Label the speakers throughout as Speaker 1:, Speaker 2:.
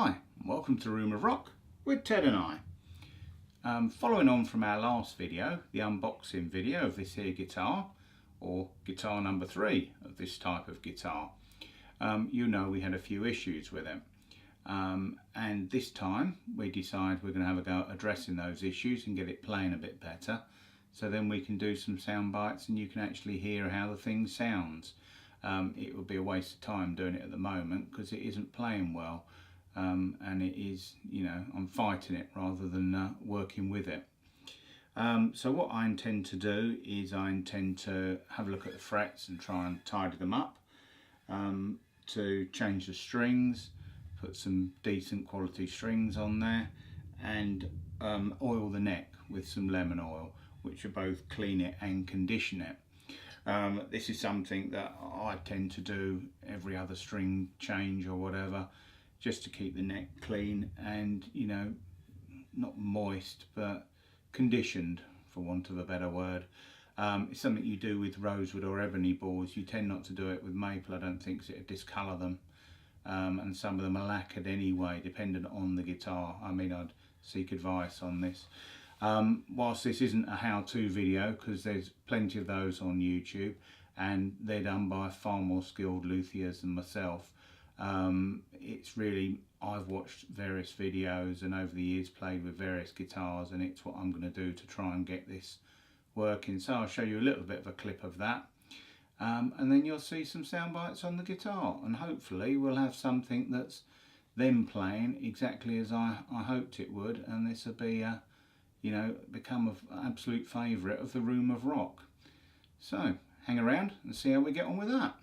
Speaker 1: Hi, and welcome to Room of Rock with Ted and I. Following on from our last video, the unboxing video of this here guitar, or guitar number 3 of this type of guitar, you know we had a few issues with it. And this time we decide we're going to have a go at addressing those issues and get it playing a bit better, so then we can do some sound bites and you can actually hear how the thing sounds. It would be a waste of time doing it at the moment because it isn't playing well. And it is, you know, I'm fighting it rather than working with it. So what I intend to do is I intend to have a look at the frets and try and tidy them up, to change the strings, put some decent quality strings on there, and oil the neck with some lemon oil, which will both clean it and condition it. This is something that I tend to do every other string change or whatever, just to keep the neck clean and, you know, not moist but conditioned, for want of a better word. It's something you do with rosewood or ebony boards. You tend not to do it with maple, I don't think, because it'd discolour them, and some of them are lacquered anyway, dependent on the guitar. I mean, I'd seek advice on this. Whilst this isn't a how-to video, because there's plenty of those on YouTube and they're done by far more skilled luthiers than myself, it's really, I've watched various videos and over the years played with various guitars, and it's what I'm going to do to try and get this working. So I'll show you a little bit of a clip of that, and then you'll see some sound bites on the guitar, and hopefully we'll have something that's them playing exactly as I hoped it would, and this will be you know, become an absolute favourite of the Room of Rock. So hang around and see how we get on with that.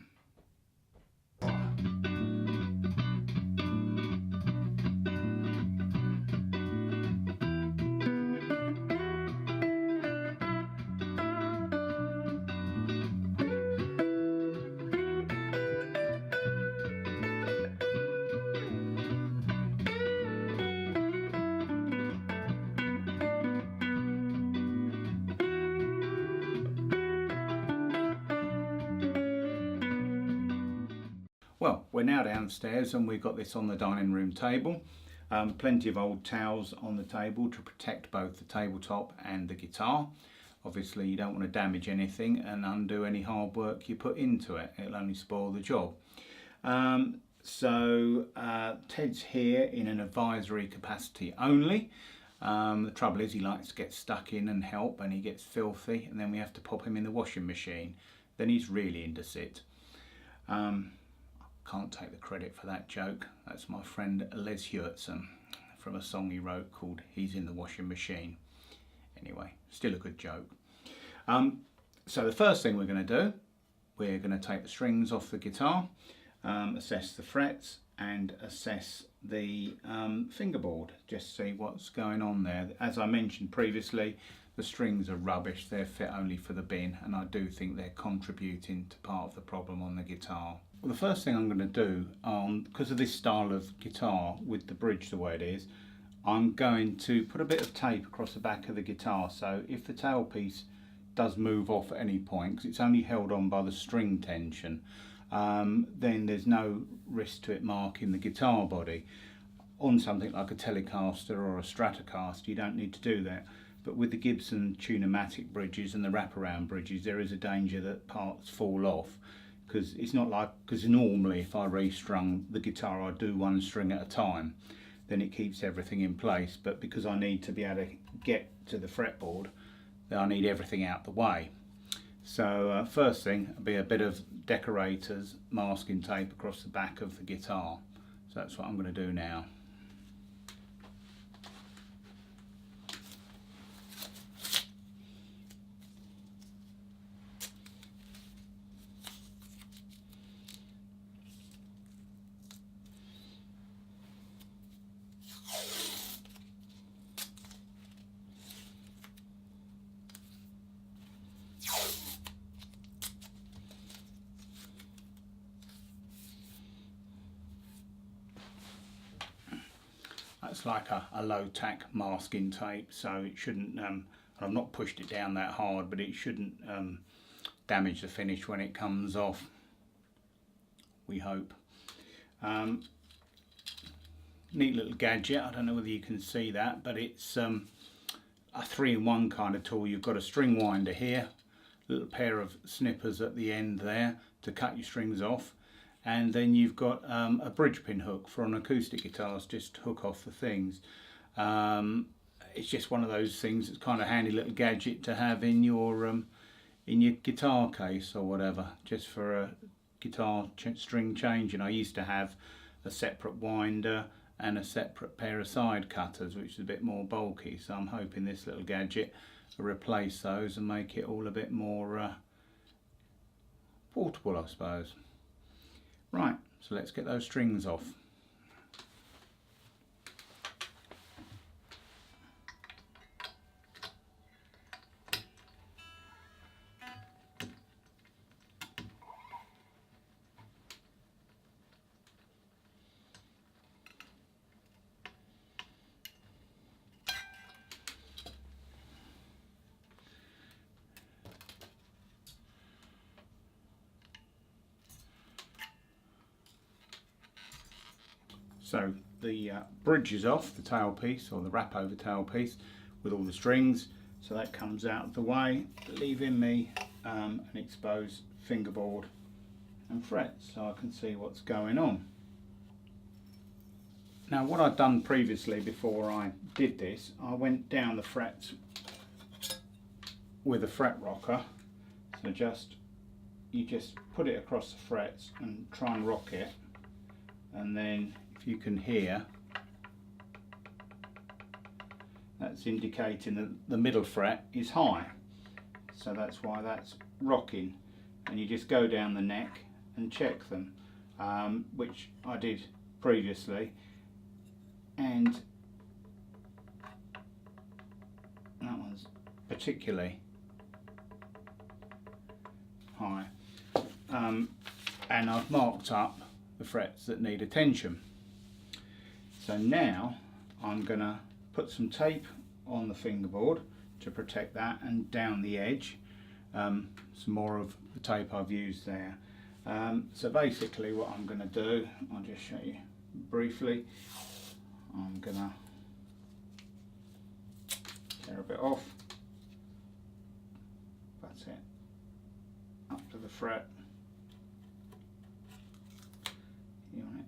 Speaker 1: Well, we're now downstairs and we've got this on the dining room table. Plenty of old towels on the table to protect both the tabletop and the guitar. Obviously you don't want to damage anything and undo any hard work you put into it. It'll only spoil the job. Ted's here in an advisory capacity only. The trouble is he likes to get stuck in and help, and he gets filthy, and then we have to pop him in the washing machine. Then he's really into sit. Can't take the credit for that joke. That's my friend Les Hewitson from a song he wrote called He's in the Washing Machine. Anyway, still a good joke. So the first thing we're going to do, we're going to take the strings off the guitar, assess the frets and assess the fingerboard, just see what's going on there. As I mentioned previously, the strings are rubbish, they're fit only for the bin, and I do think they're contributing to part of the problem on the guitar. Well, the first thing I'm going to do, because of this style of guitar with the bridge the way it is, I'm going to put a bit of tape across the back of the guitar, so if the tailpiece does move off at any point, because it's only held on by the string tension, then there's no risk to it marking the guitar body. On something like a Telecaster or a Stratocaster you don't need to do that, but with the Gibson Tune-o-matic bridges and the wraparound bridges there is a danger that parts fall off, because it's not like, because normally if I restrung the guitar I do one string at a time, then it keeps everything in place, but because I need to be able to get to the fretboard, then I need everything out the way. So first thing will be a bit of decorator's masking tape across the back of the guitar. So that's what I'm going to do now. That's like a low tack masking tape, so it shouldn't, I've not pushed it down that hard, but it shouldn't damage the finish when it comes off, we hope. neat little gadget. I don't know whether you can see that, but it's a 3-in-1 kind of tool. You've got a string winder here, a little pair of snippers at the end there to cut your strings off, and then you've got a bridge pin hook for on acoustic guitars, just to hook off the things. It's just one of those things. It's kind of handy little gadget to have in your guitar case or whatever, just for a guitar string changing. I used to have a separate winder and a separate pair of side cutters, which is a bit more bulky, so I'm hoping this little gadget will replace those and make it all a bit more portable, I suppose. Right, so let's get those strings off. So the bridge is off, the tailpiece, or the wrap over tailpiece, with all the strings, so that comes out of the way, leaving me an exposed fingerboard and frets, so I can see what's going on. Now, what I'd done previously before I did this, I went down the frets with a fret rocker. So you just put it across the frets and try and rock it, and then if you can hear, that's indicating that the middle fret is high, so that's why that's rocking. And you just go down the neck and check them, which I did previously, and that one's particularly high, and I've marked up the frets that need attention. So now I'm going to put some tape on the fingerboard to protect that, and down the edge some more of the tape I've used there. So basically what I'm going to do, I'll just show you briefly. I'm going to tear a bit off, that's it, up to the fret, you want it.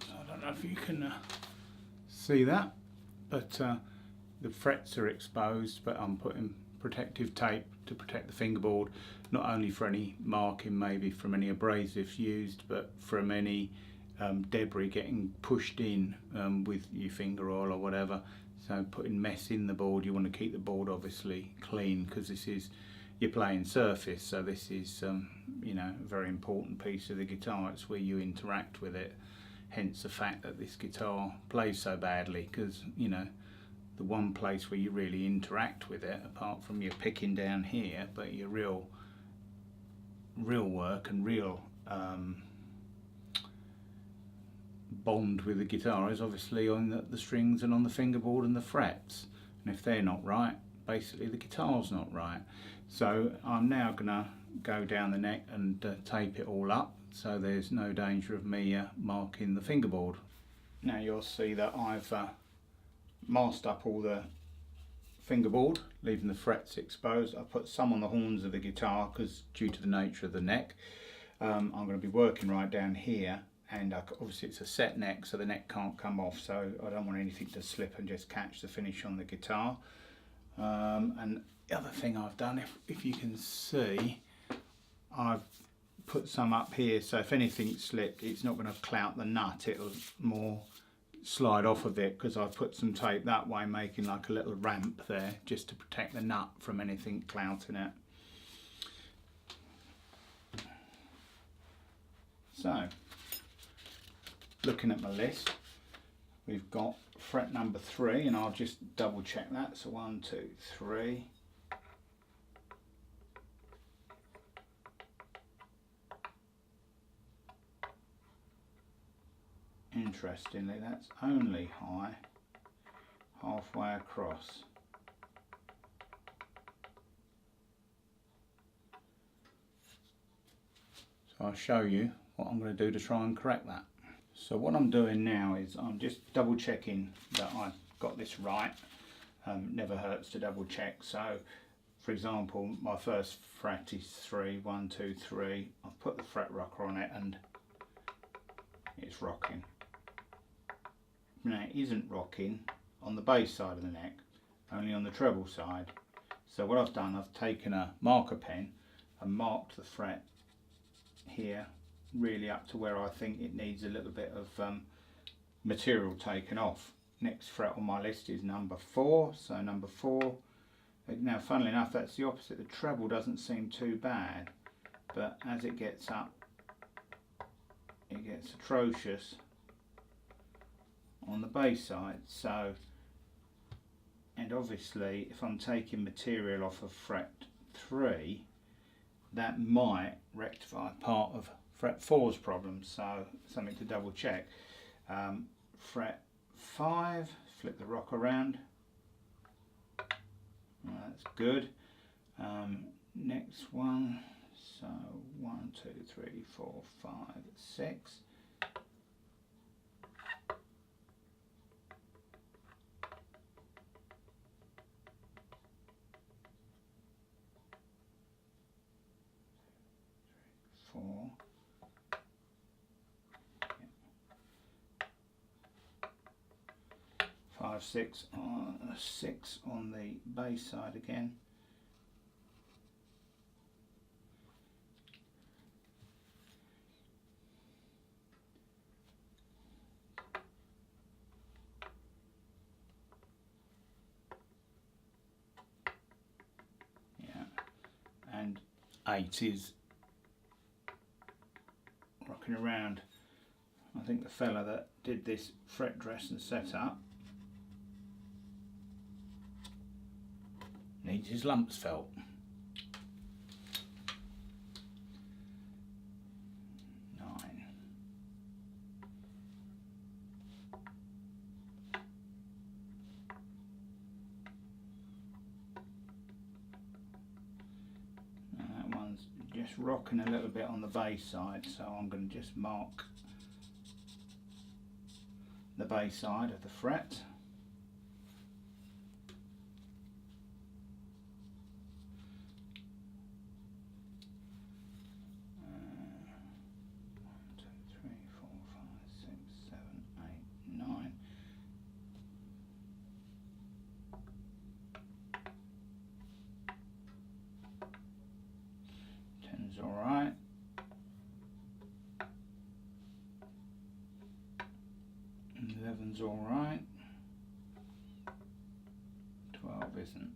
Speaker 1: I don't know if you can see that, but the frets are exposed, but I'm putting protective tape to protect the fingerboard, not only for any marking maybe from any abrasives used, but from any debris getting pushed in with your finger oil or whatever. So putting mess in the board, you want to keep the board obviously clean, because this is your playing surface, so this is you know, a very important piece of the guitar. It's where you interact with it, hence the fact that this guitar plays so badly, because you know, the one place where you really interact with it, apart from your picking down here, but your real work and real bond with the guitar is obviously on the strings and on the fingerboard and the frets, and if they're not right, basically the guitar's not right. So I'm now gonna go down the neck and tape it all up, so there's no danger of me marking the fingerboard. Now you'll see that I've masked up all the fingerboard, leaving the frets exposed. I put some on the horns of the guitar because due to the nature of the neck, I'm going to be working right down here, and obviously it's a set neck, so the neck can't come off, so I don't want anything to slip and just catch the finish on the guitar. And the other thing I've done, if you can see, I've put some up here, so if anything slipped, it's not going to clout the nut, it'll more slide off of it, because I've put some tape that way, making like a little ramp there just to protect the nut from anything clouting it. So, looking at my list, we've got fret number 3, and I'll just double check that. So 1, 2, 3. Interestingly, that's only high halfway across. So I'll show you what I'm going to do to try and correct that. So what I'm doing now is I'm just double checking that I've got this right. Never hurts to double check. So for example, my first fret is 3, 1, 2, 3. I've put the fret rocker on it and it's rocking. Now it isn't rocking on the bass side of the neck, only on the treble side. So what I've done, I've taken a marker pen and marked the fret here really up to where I think it needs a little bit of material taken off. Next fret on my list is number 4, so number 4. Now funnily enough, that's the opposite. The treble doesn't seem too bad, but as it gets up, it gets atrocious on the bass side. So, and obviously if I'm taking material off of fret 3, that might rectify part of fret 4's problem, so something to double check. Fret 5, flip the rock around. That's good. Next one, so 1, 2, 3, 4, 5, 6. Four. 5, 6, 6 on the bass side again. Yeah, and 8 is rocking around. I think the fella that did this fret dress and setup needs his lumps felt. That one's just rocking a little bit on the bass side, so I'm going to just mark the bass side of the fret. Alright, 11's alright, 12 isn't.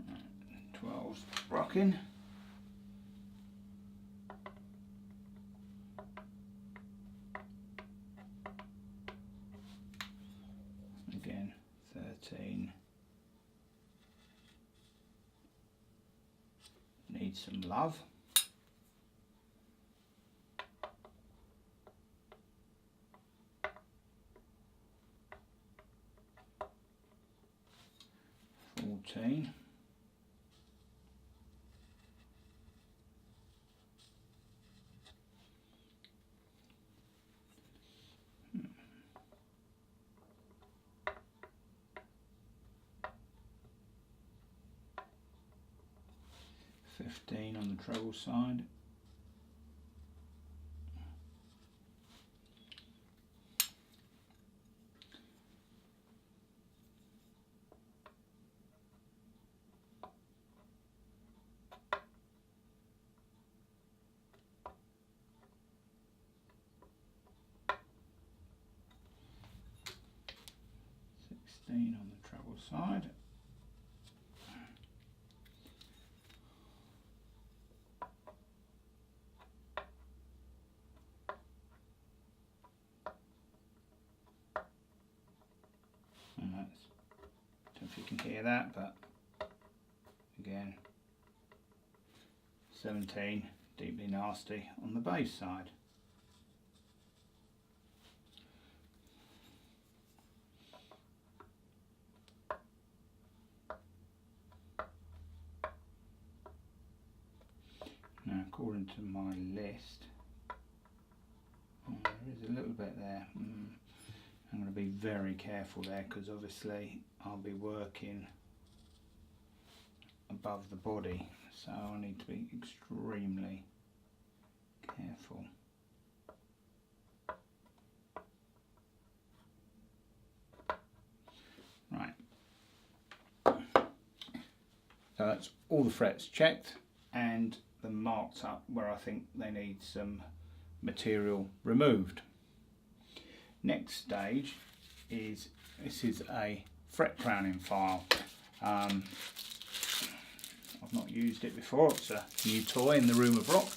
Speaker 1: Right, 12's rocking. Again, 13 needs some love. $14. 15 on the treble side. On the treble side. And that's, I don't know if you can hear that, but again, 17, deeply nasty on the bass side. Now, according to my list, there is a little bit there. I'm going to be very careful there because obviously I'll be working above the body, so I need to be extremely careful. Right, so that's all the frets checked and the marked up where I think they need some material removed. Next stage is, this is a fret crowning file. I've not used it before, it's a new toy in the Room of Rock.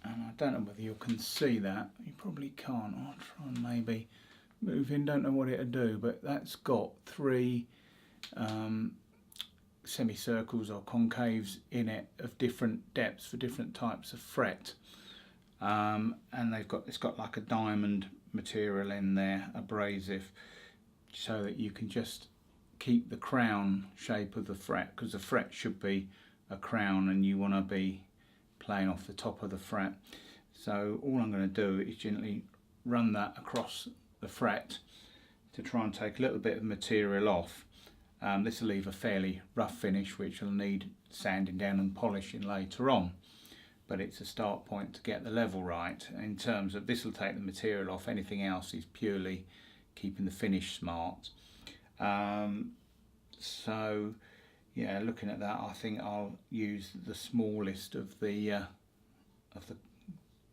Speaker 1: And I don't know whether you can see that, you probably can't. I'll try and maybe move in, don't know what it'll do, but that's got three semicircles or concaves in it of different depths for different types of fret, and it's got like a diamond material in there, abrasive, so that you can just keep the crown shape of the fret, because the fret should be a crown and you want to be playing off the top of the fret. So all I'm going to do is gently run that across the fret to try and take a little bit of material off. This will leave a fairly rough finish which will need sanding down and polishing later on, but it's a start point to get the level right. In terms of this will take the material off, anything else is purely keeping the finish smart. So yeah, looking at that, I think I'll use the smallest of the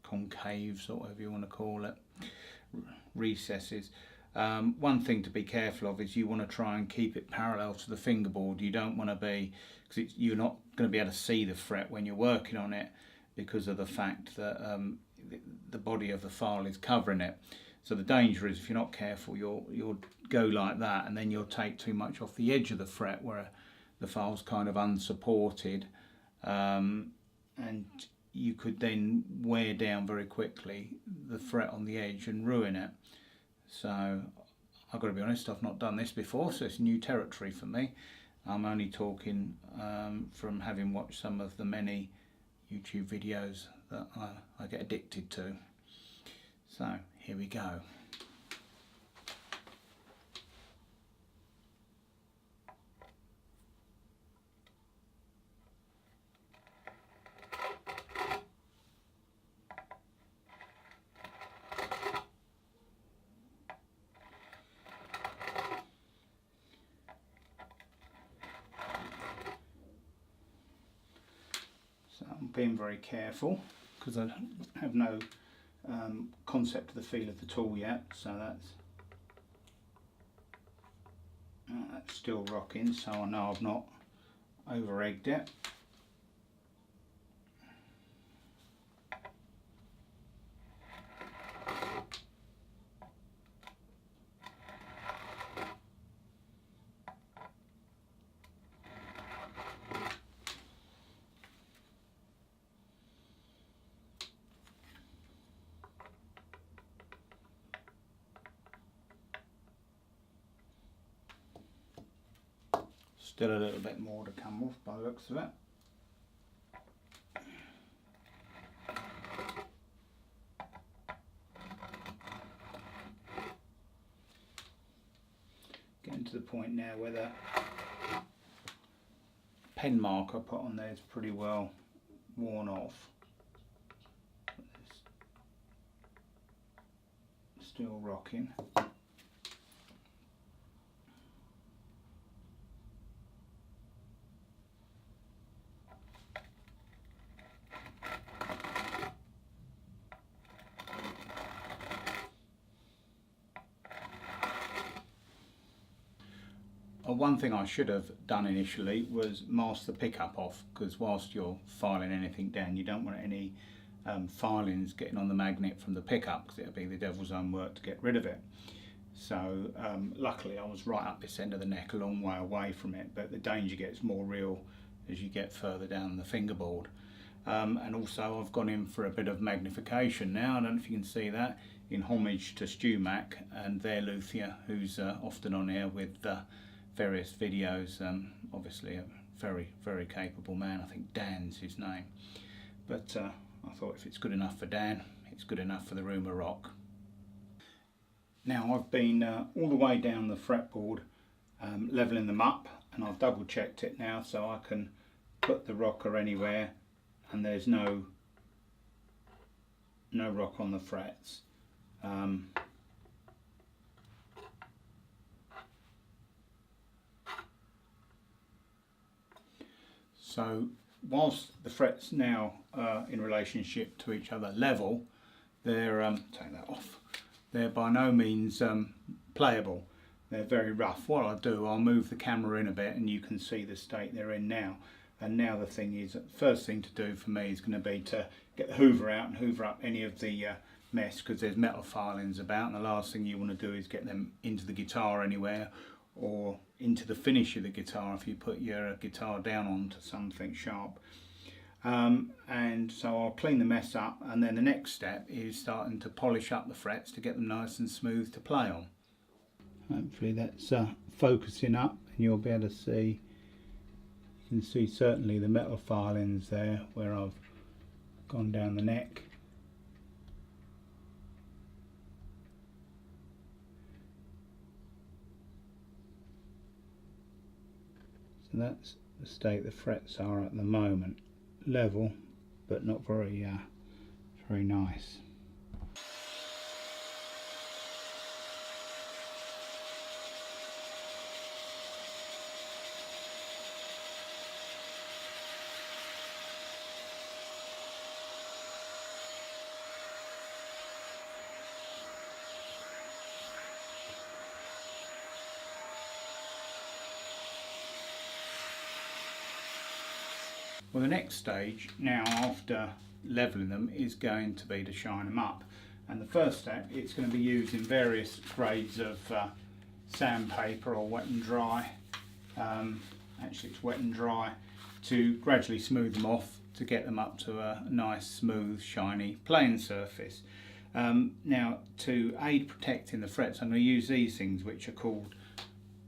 Speaker 1: concaves, or whatever you want to call it, recesses. One thing to be careful of is you want to try and keep it parallel to the fingerboard. You don't want to be, because you're not going to be able to see the fret when you're working on it because of the fact that the body of the file is covering it. So the danger is, if you're not careful, you'll go like that, and then you'll take too much off the edge of the fret where the file's kind of unsupported, and you could then wear down very quickly the fret on the edge and ruin it. So I've got to be honest, I've not done this before, so it's new territory for me. I'm only talking from having watched some of the many YouTube videos that I get addicted to. So here we go. I'm being very careful because I have no concept of the feel of the tool yet, so that's still rocking, so I know I've not over egged it. Still a little bit more to come off by the looks of it. Getting to the point now where the pen mark I put on there is pretty well worn off. It's still rocking. One thing I should have done initially was mask the pickup off, because whilst you're filing anything down you don't want any filings getting on the magnet from the pickup, because it'll be the devil's own work to get rid of it. So luckily I was right up this end of the neck, a long way away from it, but the danger gets more real as you get further down the fingerboard. And also I've gone in for a bit of magnification now. I don't know if you can see that, in homage to Stu Mac and their luthier, who's often on here with various videos. Obviously a very capable man. I think Dan's his name, but I thought if it's good enough for Dan, it's good enough for the Room of Rock. Now I've been all the way down the fretboard leveling them up, and I've double checked it now so I can put the rocker anywhere and there's no rock on the frets. So whilst the frets now in relationship to each other level, they're take that off. They're by no means playable. They're very rough. What I'll do, I'll move the camera in a bit and you can see the state they're in now. And now the thing is, first thing to do for me is going to be to get the hoover out and hoover up any of the mess, because there's metal filings about, and the last thing you want to do is get them into the guitar anywhere, or into the finish of the guitar if you put your guitar down onto something sharp. And so I'll clean the mess up, and then the next step is starting to polish up the frets to get them nice and smooth to play on. Hopefully that's focusing up and you'll be able to see, you can see certainly the metal filings there where I've gone down the neck. So that's the state the frets are at the moment. Level, but not very nice. Well, the next stage now after levelling them is going to be to shine them up, and the first step, it's going to be using various grades of sandpaper or wet and dry. Actually it's wet and dry, to gradually smooth them off to get them up to a nice smooth shiny playing surface. Now to aid protecting the frets, I'm going to use these things which are called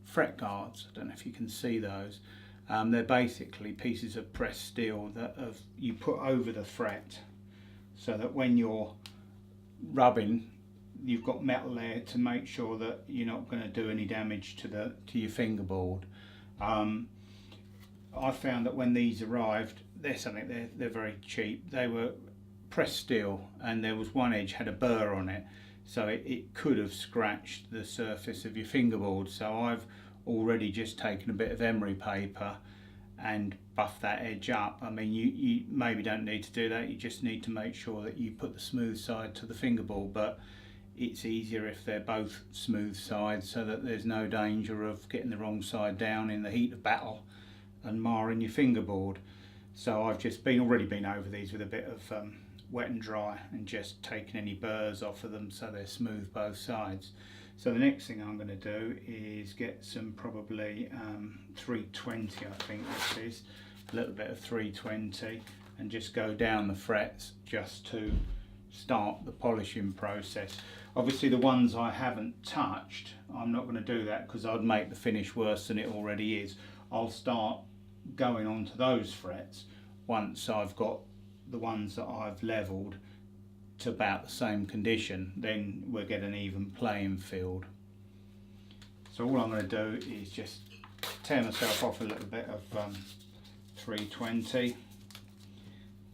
Speaker 1: fret guards. I don't know if you can see those. They're basically pieces of pressed steel that you put over the fret, so that when you're rubbing you've got metal there to make sure that you're not going to do any damage to your fingerboard. I found that when these arrived, they're very cheap. They were pressed steel and there was one edge had a burr on it, so it could have scratched the surface of your fingerboard. So I've already just taken a bit of emery paper and buffed that edge up. I mean, you maybe don't need to do that, you just need to make sure that you put the smooth side to the fingerboard, but it's easier if they're both smooth sides, so that there's no danger of getting the wrong side down in the heat of battle and marring your fingerboard. So I've just already been over these with a bit of wet and dry and just taken any burrs off of them so they're smooth both sides. So the next thing I'm going to do is get some probably 320, I think this is, a little bit of 320, and just go down the frets just to start the polishing process. Obviously the ones I haven't touched, I'm not going to do that because I'd make the finish worse than it already is. I'll start going on to those frets once I've got the ones that I've levelled to about the same condition, then we'll get an even playing field. So all I'm going to do is just tear myself off a little bit of V130.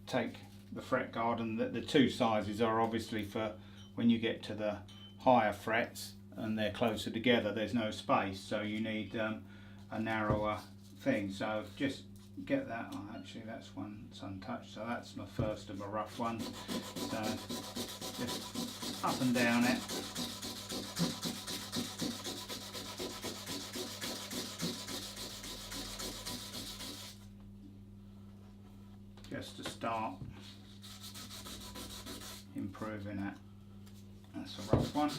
Speaker 1: Take the fret guard, and the two sizes are obviously for when you get to the higher frets and they're closer together, there's no space, so you need a narrower thing. So just get that. Oh, actually that's one that's untouched, so that's my first of my rough ones. So just up and down it. Just to start improving it. That's a rough one.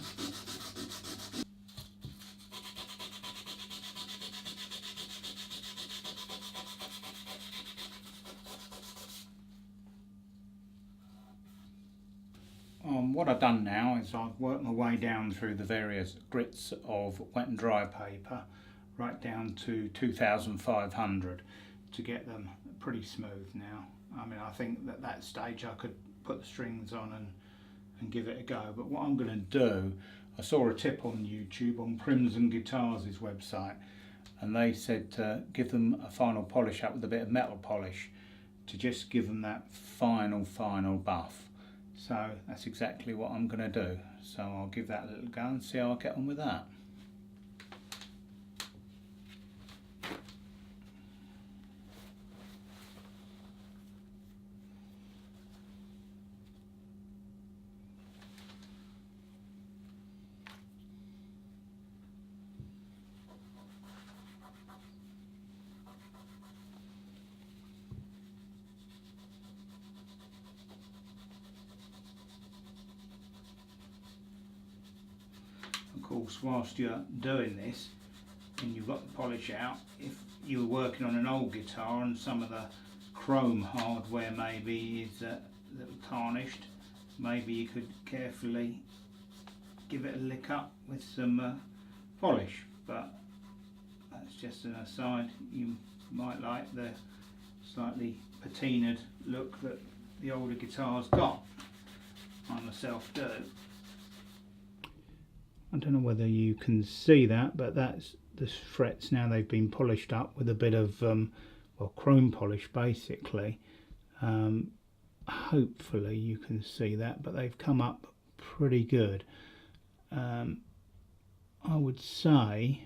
Speaker 1: What I've done now is I've worked my way down through the various grits of wet and dry paper right down to 2500 to get them pretty smooth now. I mean, I think at that stage I could put the strings on and give it a go, but what I'm going to do, I saw a tip on YouTube on Crimson Guitars' website, and they said to give them a final polish up with a bit of metal polish to just give them that final buff. So that's exactly what I'm going to do. So I'll give that a little go and see how I get on with that. Of course, whilst you're doing this and you've got the polish out, if you were working on an old guitar and some of the chrome hardware maybe is a little tarnished, maybe you could carefully give it a lick up with some polish. But that's just an aside. You might like the slightly patinaed look that the older guitars got. I myself do. I don't know whether you can see that, but that's the frets now. They've been polished up with a bit of well, chrome polish basically. Hopefully you can see that, but they've come up pretty good. I would say,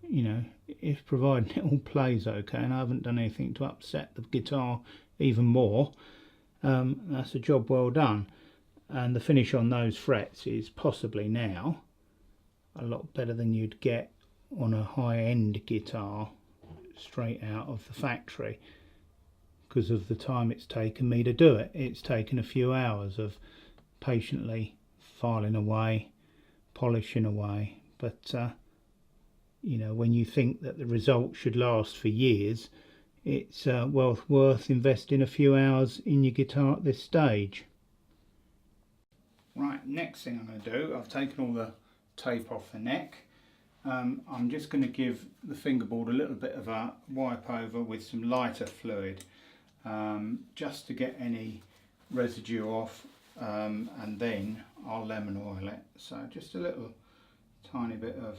Speaker 1: you know, if provided it all plays okay and I haven't done anything to upset the guitar even more, that's a job well done. And the finish on those frets is possibly now a lot better than you'd get on a high-end guitar straight out of the factory, because of the time it's taken me to do it. It's taken a few hours of patiently filing away, polishing away, but you know, when you think that the result should last for years, it's well worth investing a few hours in your guitar at this stage. Right, next thing I'm going to do, I've taken all the tape off the neck. I'm just going to give the fingerboard a little bit of a wipe over with some lighter fluid, just to get any residue off, and then I'll lemon oil it. So just a little tiny bit of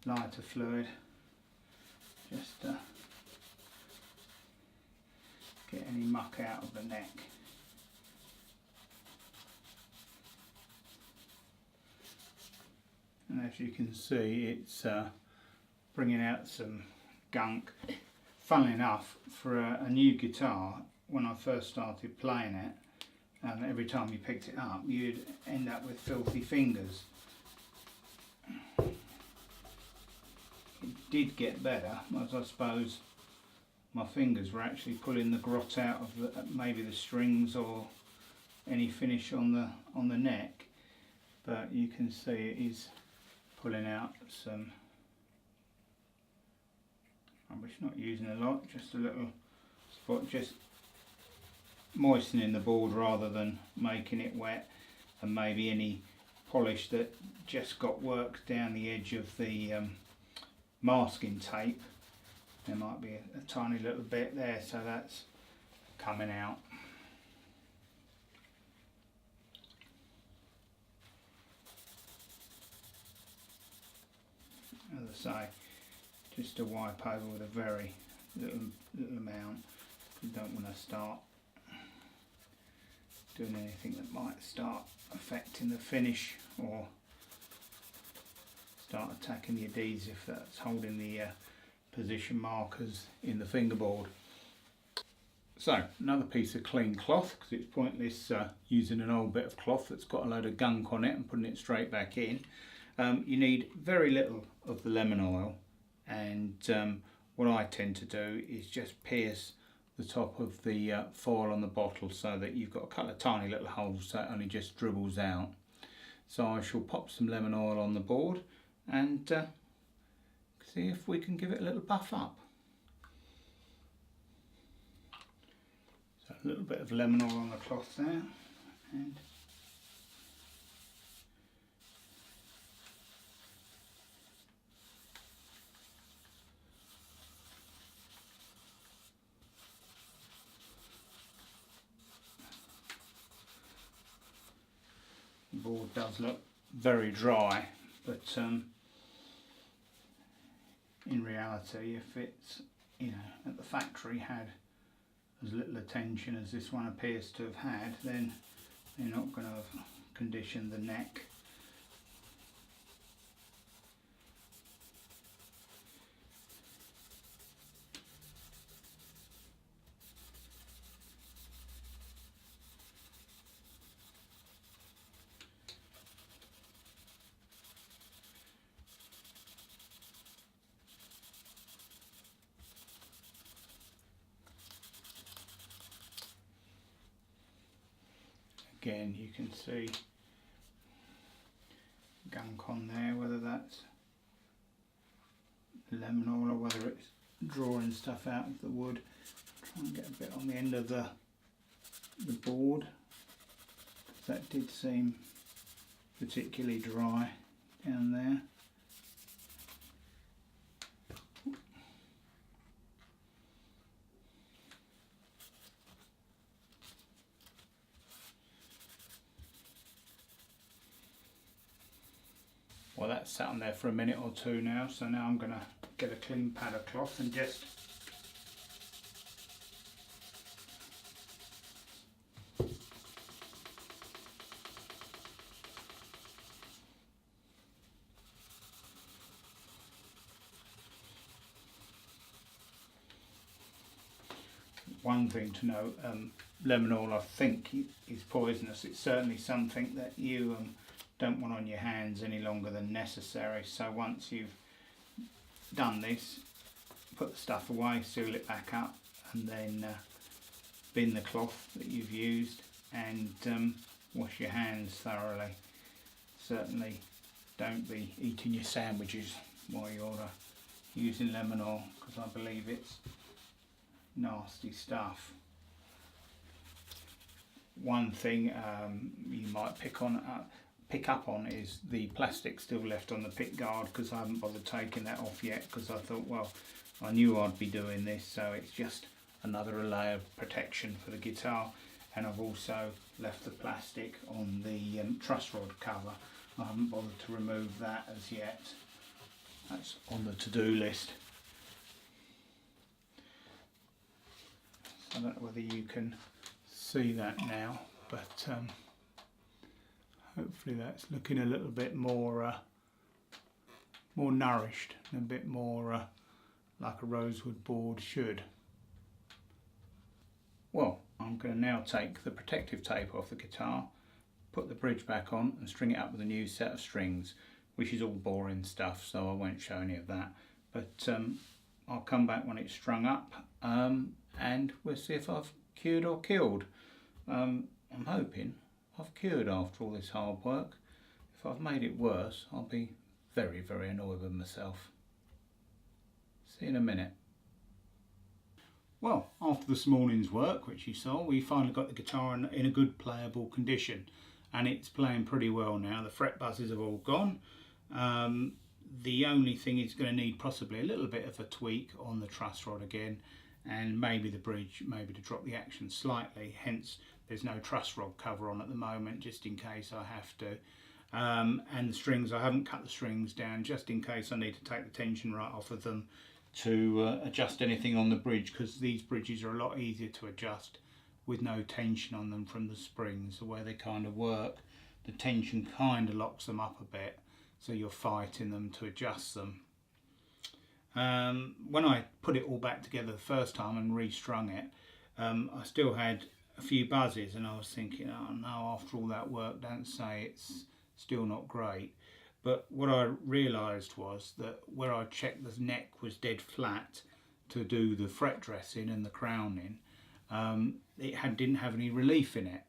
Speaker 1: lighter fluid, just to get any muck out of the neck. And as you can see, it's bringing out some gunk. Funnily enough, for a new guitar, when I first started playing it, every time you picked it up, you'd end up with filthy fingers. It did get better, as I suppose my fingers were actually pulling the grot out of maybe the strings or any finish on the neck. But you can see it is pulling out some. I'm just not using a lot, just a little spot, just moistening the board rather than making it wet, and maybe any polish that just got worked down the edge of the masking tape. There might be a tiny little bit there, so that's coming out. As I say, just to wipe over with a very You don't want to start doing anything that might start affecting the finish or start attacking the adhesive that's holding the position markers in the fingerboard. So another piece of clean cloth, because it's pointless using an old bit of cloth that's got a load of gunk on it and putting it straight back in. You need very little of the lemon oil, and what I tend to do is just pierce the top of the foil on the bottle so that you've got a couple of tiny little holes so it only just dribbles out. So I shall pop some lemon oil on the board and see if we can give it a little buff up. So a little bit of lemon oil on the cloth there, and the board does look very dry, but in reality, if it's, you know, at the factory had as little attention as this one appears to have had, then they're not going to have conditioned the neck. Again, you can see gunk on there, whether that's lemon oil or whether it's drawing stuff out of the wood. Try and get a bit on the end of the board, because that did seem particularly dry down there. Well, that's sat on there for a minute or two now, so now I'm going to get a clean pad of cloth and just one thing to note, lemon oil I think is poisonous. It's certainly something that you don't want on your hands any longer than necessary. So once you've done this, put the stuff away, seal it back up, and then bin the cloth that you've used and wash your hands thoroughly. Certainly don't be eating your sandwiches while you're using lemon oil, because I believe it's nasty stuff. One thing you might pick up on is the plastic still left on the pick guard, because I haven't bothered taking that off yet, because I thought, well, I knew I'd be doing this, so it's just another layer of protection for the guitar. And I've also left the plastic on the truss rod cover. I haven't bothered to remove that as yet. That's on the to-do list. I don't know whether you can see that now, but hopefully that's looking a little bit more more nourished and a bit more like a rosewood board should. Well, I'm going to now take the protective tape off the guitar, put the bridge back on and string it up with a new set of strings, which is all boring stuff, so I won't show any of that, but I'll come back when it's strung up and we'll see if I've cured or killed. I'm hoping I've cured after all this hard work. If I've made it worse, I'll be very, very annoyed with myself. See you in a minute. Well, after this morning's work, which you saw, we finally got the guitar in a good playable condition, and it's playing pretty well now. The fret buzzes have all gone. The only thing is going to need possibly a little bit of a tweak on the truss rod again, and maybe the bridge, maybe to drop the action slightly, hence there's no truss rod cover on at the moment, just in case I have to. And the strings, I haven't cut the strings down just in case I need to take the tension right off of them to adjust anything on the bridge, because these bridges are a lot easier to adjust with no tension on them from the springs. The way they kind of work, the tension kind of locks them up a bit, so you're fighting them to adjust them. When I put it all back together the first time and restrung it, I still had a few buzzes, and I was thinking, oh no, after all that work, don't say it's still not great. But what I realised was that where I checked the neck was dead flat to do the fret dressing and the crowning, it didn't have any relief in it.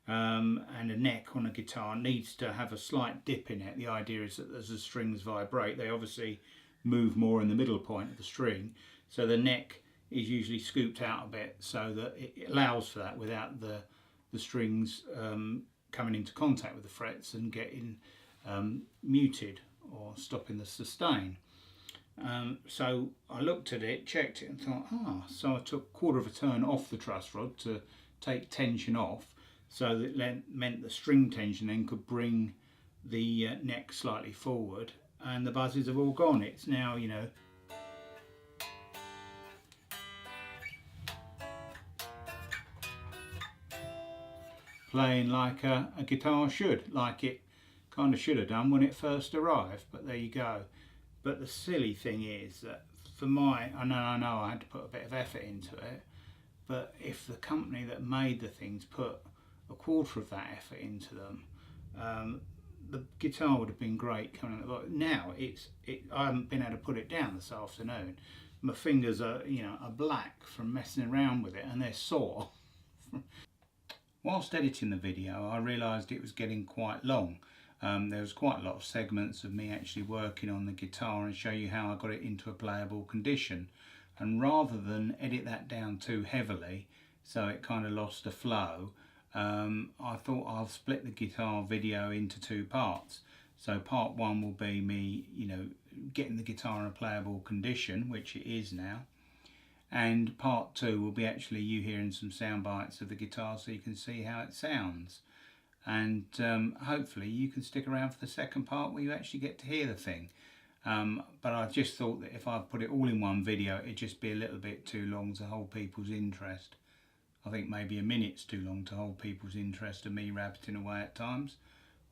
Speaker 1: And a neck on a guitar needs to have a slight dip in it. The idea is that as the strings vibrate, they obviously move more in the middle point of the string, so the neck is usually scooped out a bit so that it allows for that without the strings coming into contact with the frets and getting muted or stopping the sustain. So I looked at it, checked it and thought, so I took a quarter of a turn off the truss rod to take tension off, so that meant the string tension then could bring the neck slightly forward, and the buzzes have all gone. It's now, you know, playing like a guitar should, like it kind of should have done when it first arrived. But there you go. But the silly thing is that for I know I had to put a bit of effort into it, but if the company that made the things put a quarter of that effort into them, the guitar would have been great coming out. But now I haven't been able to put it down this afternoon. My fingers are, are black from messing around with it, and they're sore. Whilst editing the video, I realised it was getting quite long. There was quite a lot of segments of me actually working on the guitar and show you how I got it into a playable condition. And rather than edit that down too heavily, so it kind of lost the flow, I thought I'll split the guitar video into two parts. So part one will be me, getting the guitar in a playable condition, which it is now. And part two will be actually you hearing some sound bites of the guitar so you can see how it sounds. And hopefully you can stick around for the second part where you actually get to hear the thing. But I just thought that if I put it all in one video, it'd just be a little bit too long to hold people's interest. I think maybe a minute's too long to hold people's interest of me rabbiting away at times.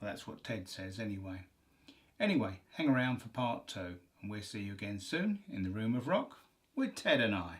Speaker 1: Well, that's what Ted says anyway. Anyway, hang around for part two, and we'll see you again soon in the Room of Rock with Ted and I.